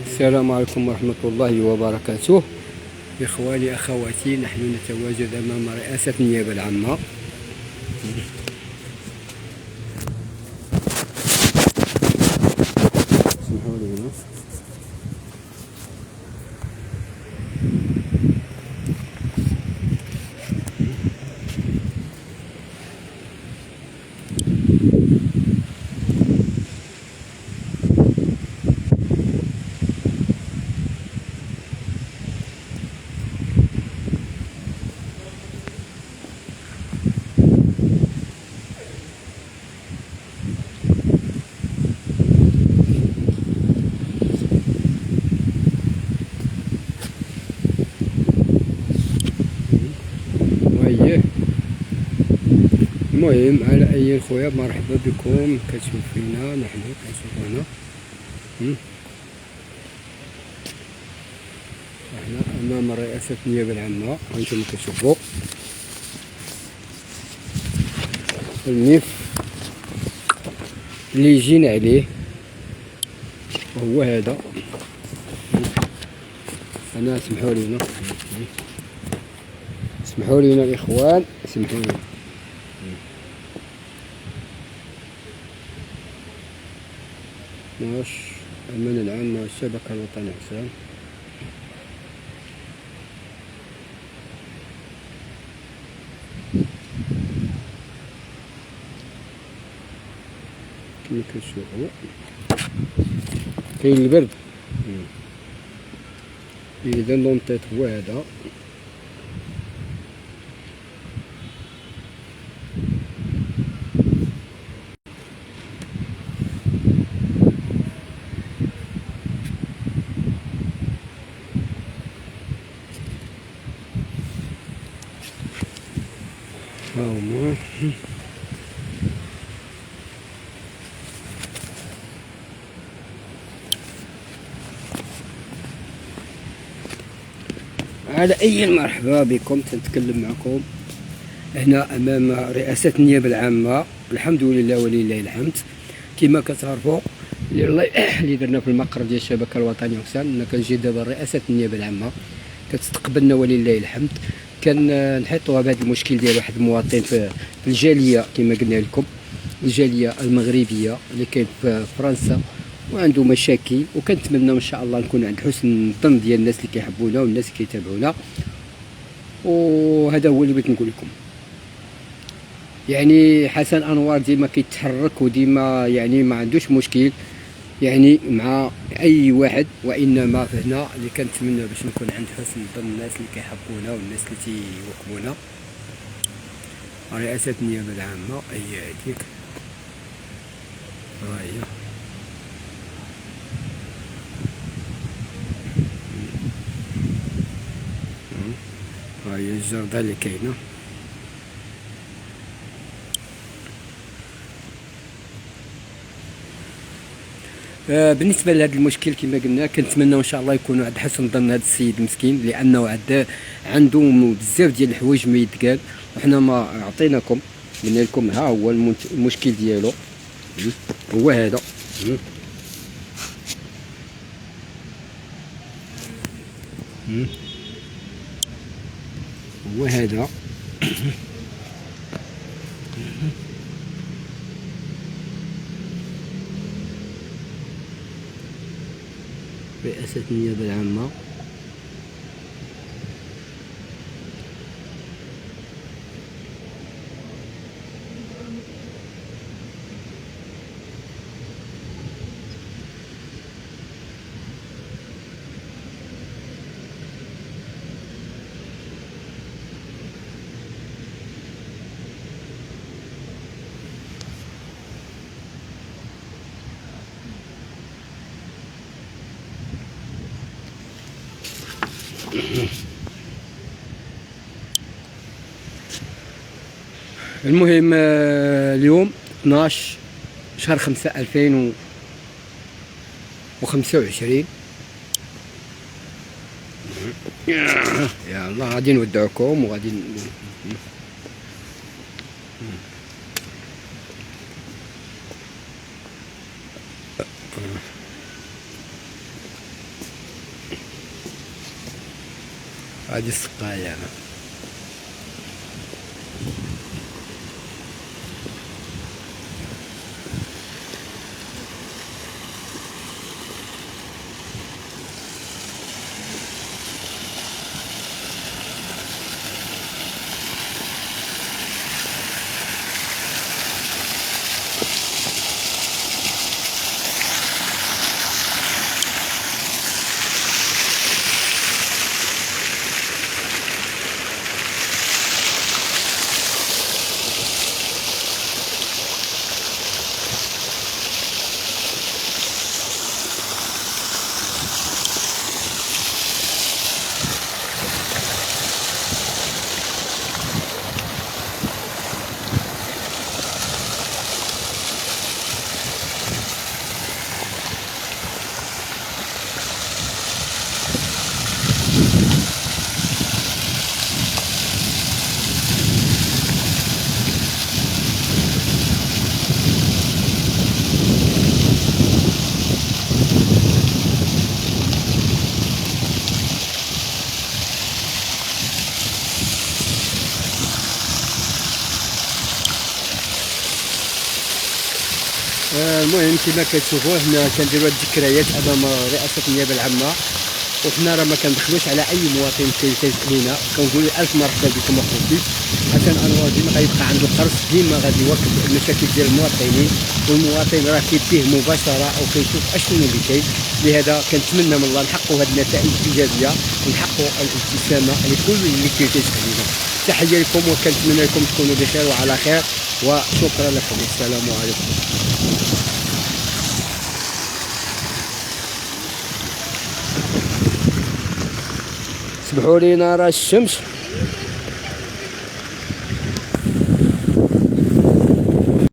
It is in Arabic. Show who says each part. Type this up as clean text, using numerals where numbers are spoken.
Speaker 1: السلام عليكم ورحمة الله وبركاته. إخواني أخواتي، نحن نتواجد أمام رئاسة النيابة العامة. اسمحوا لي هنا. وهي المهم، على أي خويا، مرحبا بكم. كتشوف فينا نحن كنشوف هنا. احنا أمام رئاسة النيابة العامة، وانتم كتشوفوا الملف اللي جينا عليه وهو هذا. أنا اسمحوا لينا، اسمحوا لينا الإخوان، اسمحوا لينا. الأمانة العامة والشبكة الوطنية حسان. كما كتشوفوا كاين البرد. إذا لونطيط هو هذا. ها هما. على أي مرحبا بكم. تنتكلم معكم هنا أمام رئاسة النيابة العامة. الحمد لله ولله الحمد. كما كتعرفوا اللي درنا في المقر ديال الشبكة الوطنية حسان، أنا كنجي دابا رئاسة النيابة العامة كتستقبلنا ولله الحمد. كنحيطوا بهذا المشكل ديال واحد المواطن في الجالية، كما قلنا لكم، الجالية المغربية اللي كاين في فرنسا وعنده مشاكل، وكنتمنى ان شاء الله نكون عند حسن الظن ديال الناس اللي كيحبونا والناس اللي كيتابعونا. وهذا هو اللي بغيت نقول لكم. يعني حسن انوار ديما كيتحرك وديما يعني ما عندوش مشكل يعني مع اي واحد، وانما هنا اللي كنتمنى باش نكون عند حسن ظن الناس اللي كيحبونا والناس اللي تيوقفونا. رئاسة النيابة العامة هي هذيك، ها هي. ها هي الجردة اللي كاينة. بالنسبه لهذا المشكل كما قلنا، كنتمنى ان شاء الله يكونوا عند حسن ظن هذا السيد المسكين، لانه عنده بزاف ديال الحوايج ما يتقال، وحنا ما عطيناكم، قلنا لكم ها هو المشكل ديالو هو هذا. هو هذا. رئاسة النيابة العامة. المهم اليوم 12 شهر 5 2025. يا الله، غادي نودعكم وغادي هذه السقاية. المهم كما كتشوفوا هنا كنديروا هاد الذكريات امام رئاسه النيابه العامه، وحنا راه ما كندخلوش على اي مواطن كيسالينا، كنقولوا الف مرحبا بكم اخوتي. حسن انور ديما غيبقى عنده الحرص، ديما غادي يواكب المشاكل ديال المواطنين، والمواطن راه كيديه مباشره او كيشوف اشنو اللي كاين. لهذا كنتمنى من الله نحققوا هذه النتائج الايجابيه ونحققوا الابتسامه لكل اللي كيسالينا. تحيه لكم وكنتمنى لكم تكونوا بخير وعلى خير، وشكرا لكم. السلام عليكم. سمحوا لي نرى الشمس.